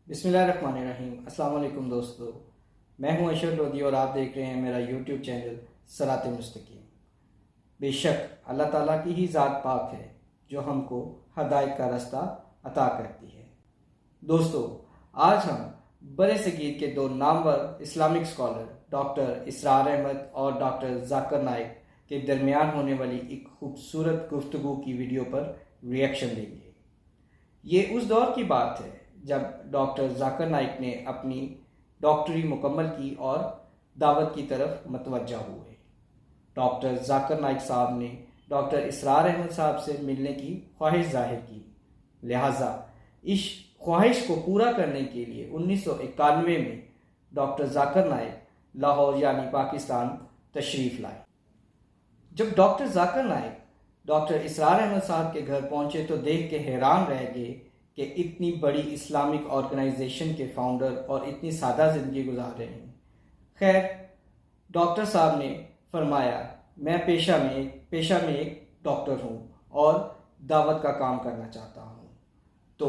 बिस्मिल्लाहिर्रहमानिर्रहीम। अस्सलाम वालेकुम दोस्तों, मैं हूं अशर लोधी और आप देख रहे हैं मेरा यूट्यूब चैनल सिरात-ए-मुस्तकीम। बेशक अल्लाह ताला की ही ज़ात पाक है जो हमको हदायत का रास्ता अता करती है। दोस्तों, आज हम बरे सगीर के दो नामवर इस्लामिक स्कॉलर डॉक्टर इसरार अहमद और डॉक्टर जाकिर नाइक के दरमियान होने वाली एक खूबसूरत गुफ्तगू की वीडियो पर रिएक्शन देंगे। ये उस दौर की बात है जब डॉक्टर जाकिर नाइक ने अपनी डॉक्टरी मुकम्मल की और दावत की तरफ मतवज्जा हुए। डॉक्टर जाकिर नाइक साहब ने डॉक्टर इसरार अहमद साहब से मिलने की ख्वाहिश जाहिर की, लिहाजा इस ख्वाहिश को पूरा करने के लिए 1991 में डॉक्टर जाकिर नाइक लाहौर यानी पाकिस्तान तशरीफ़ लाए। जब डॉक्टर जाकिर नाइक डॉक्टर इसरार अहमद साहब के घर पहुंचे तो देख के हैरान रह गए कि इतनी बड़ी इस्लामिक ऑर्गेनाइजेशन के फाउंडर और इतनी सादा ज़िंदगी गुजार रहे हैं। खैर, डॉक्टर साहब ने फरमाया, मैं पेशा में एक डॉक्टर हूँ और दावत का काम करना चाहता हूँ। तो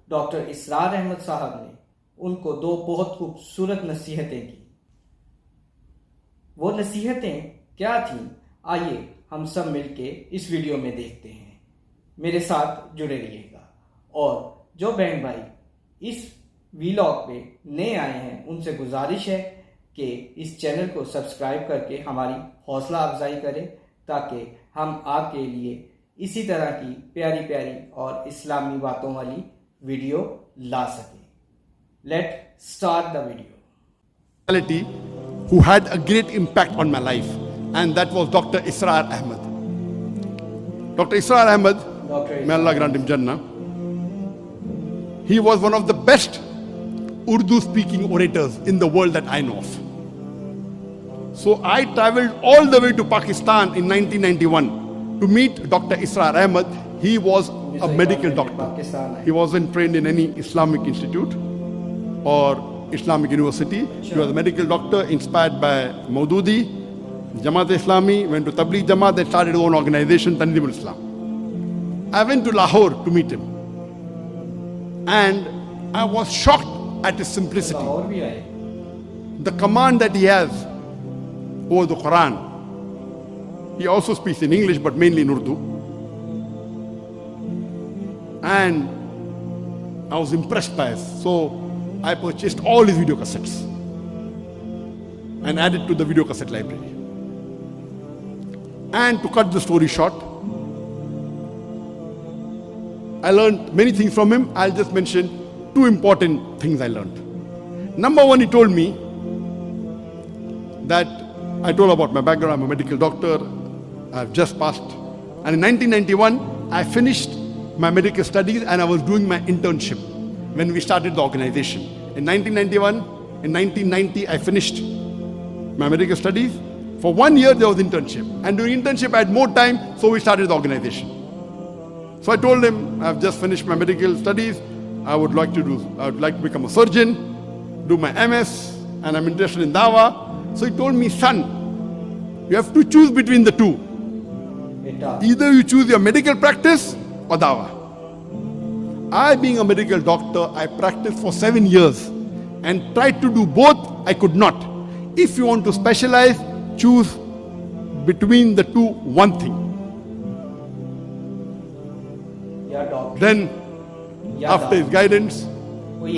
डॉक्टर इसरार अहमद साहब ने उनको दो बहुत खूबसूरत नसीहतें की। वो नसीहतें क्या थीं, आइए हम सब मिलके इस वीडियो में देखते हैं। मेरे साथ जुड़े रहिएगा। और जो बहन भाई इस वीलॉग पे नए आए हैं उनसे गुजारिश है कि इस चैनल को सब्सक्राइब करके हमारी हौसला अफजाई करें ताकि हम आपके लिए इसी तरह की प्यारी प्यारी और इस्लामी बातों वाली वीडियो ला सकें। Let start the video. Who had a great impact on my life, and that was Dr. Israr Ahmad. Dr. Israr Ahmad, may Allah grant him Jannah. He was one of the best Urdu-speaking orators in the world that I know of. So I traveled all the way to Pakistan in 1991 to meet Dr. Israr Ahmad. He was a medical doctor. He wasn't trained in any Islamic institute or Islamic university. He was a medical doctor inspired by Maududi, Jamaat Islami, went to Tabligh Jamaat, then started his own organization, Tanzim al-Islam. I went to Lahore to meet him. And I was shocked at his simplicity. The command that he has over the Quran. He also speaks in English but mainly in Urdu. And I was impressed by it. So I purchased all his video cassettes and added to the video cassette library. And to cut the story short, I learned many things from him. I'll just mention two important things I learned. Number one, he told me that I told about my background. I'm a medical doctor. I've just passed. And in 1991, I finished my medical studies and I was doing my internship when we started the organization. In 1991, in 1990, I finished my medical studies. For 1 year, there was internship. And during internship, I had more time, so we started the organization. So I told him, I've just finished my medical studies. I would like to become a surgeon, do my MS, and I'm interested in Dawah. So he told me, son, you have to choose between the two. Either you choose your medical practice or Dawah. I, being a medical doctor, I practiced for 7 years and tried to do both. I could not. If you want to specialize, choose between the two one thing. Then, after his guidance,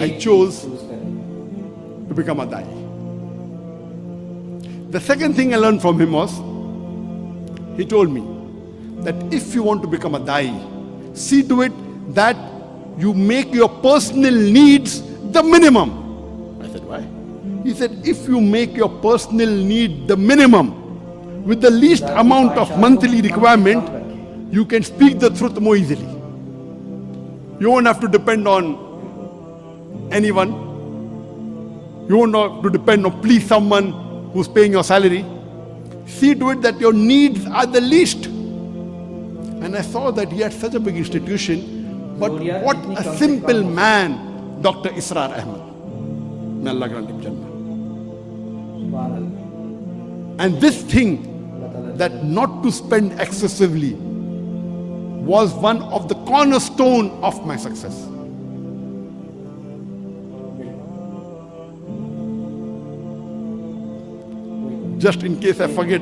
I chose to become a Dai. The second thing I learned from him was, he told me that if you want to become a Dai, see to it that you make your personal needs the minimum. I said, why? He said, if you make your personal need the minimum, with the least amount of monthly requirement, you can speak the truth more easily. You won't have to depend on anyone. You won't have to depend on please someone who's paying your salary. See to it that your needs are the least. And I saw that he had such a big institution, but what a simple man, Dr. Israr Ahmad. May Allah grant him Jannah. And this thing, that not to spend excessively, was one of the cornerstone of my success. just in case I forget.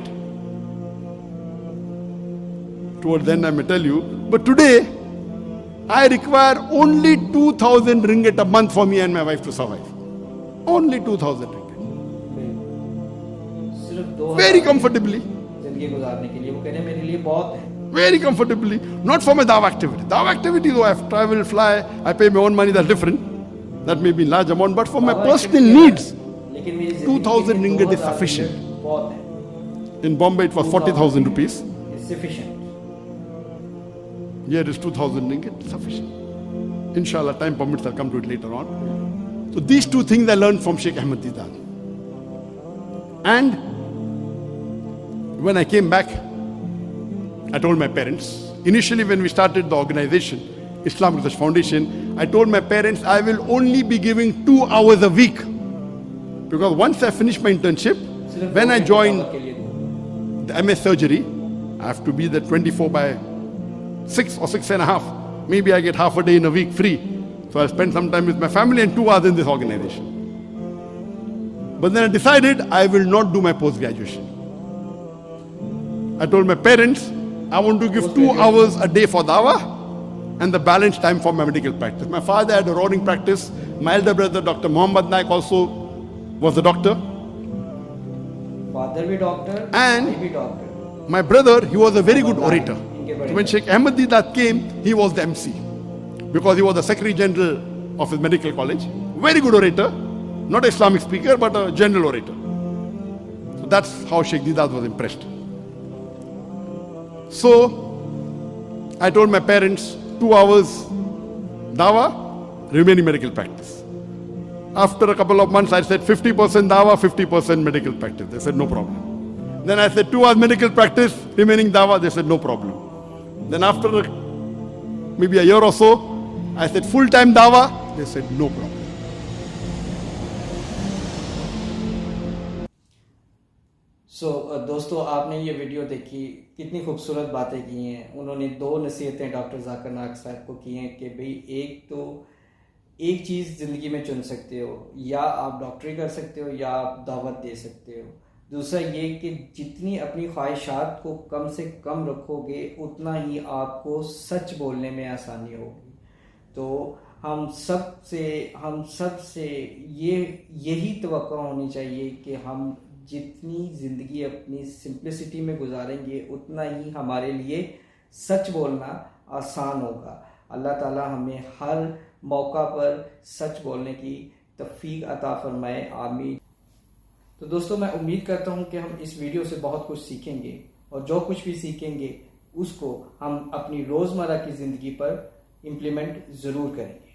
Towards then I may tell you. But today, I require only 2,000 ringgit a month for me and my wife to survive. Only 2,000 ringgit. Very comfortably. जिंदगी गुजारने के लिए वो कह रहे हैं मेरे लिए बहुत है. Very comfortably. Not for my dawah activity. Dawah activity, though I have travel, fly, I pay my own money, that's different. That may be large amount, but for my personal needs, 2,000 ringgit is sufficient. In Bombay, it was 40,000 rupees. It's sufficient. Here it is 2,000 ringgit, sufficient. Inshallah, time permits, I'll come to it later on. So these two things I learned from Sheikh Ahmed Deedat. And when I came back, I told my parents, initially when we started the organization, Islam Research Foundation, I told my parents I will only be giving 2 hours a week. Because once I finish my internship, when I join the MS surgery, I have to be there 24/6 or 6.5. Maybe I get half a day in a week free. So I spend some time with my family and 2 hours in this organization. But then I decided I will not do my post-graduation. I told my parents, I want to give 2 hours a day for dawah and the balance time for my medical practice. My father had a roaring practice. My elder brother, Dr. Ahmed Naik, also was a doctor. Father be doctor, and I be doctor. My brother, he was a very good orator. So when Sheikh Ahmed Deedat came, he was the MC. Because he was the Secretary General of his medical college. Very good orator. Not an Islamic speaker, but a general orator. So that's how Sheikh Deedat was impressed. So I told my parents, 2 hours dawah, remaining medical practice. After a couple of months, I said 50% dawah, 50% medical practice. They said no problem. Then I said 2 hours medical practice, remaining dawah. They said no problem. Then after maybe a year or so, I said full-time dawah. They said no problem. दोस्तों आपने ये video देखी, कितनी खूबसूरत बातें की हैं. उन्होंने 2 नसीहतें डॉक्टर जाकिर नाइक साहब को की हैं कि भाई एक चीज़ ज़िंदगी में चुन सकते हो, या आप डॉक्टरी कर सकते हो या आप दावत दे सकते हो. दूसरा ये कि जितनी अपनी ख्वाहिशात को कम से कम रखोगे उतना ही आपको सच बोलने में आसानी होगी. तो हम सब से यही तवक्को होनी चाहिए कि हम जितनी ज़िंदगी अपनी सिंप्लिसिटी में गुजारेंगे उतना ही हमारे लिए सच बोलना आसान होगा. अल्लाह ताला हमें हर मौका पर सच बोलने की तौफीक अता फरमाए. आमीन. तो दोस्तों मैं उम्मीद करता हूँ कि हम इस वीडियो से बहुत कुछ सीखेंगे, और जो कुछ भी सीखेंगे उसको हम अपनी रोज़मर्रा की ज़िंदगी पर इम्प्लीमेंट ज़रूर करेंगे.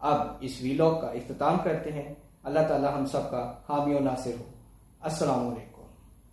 अब इस वीलॉग का इख्तिताम करते हैं. अल्लाह ताला हम सब का हामी और नासिर हो. अस्सलाम वालेकुम.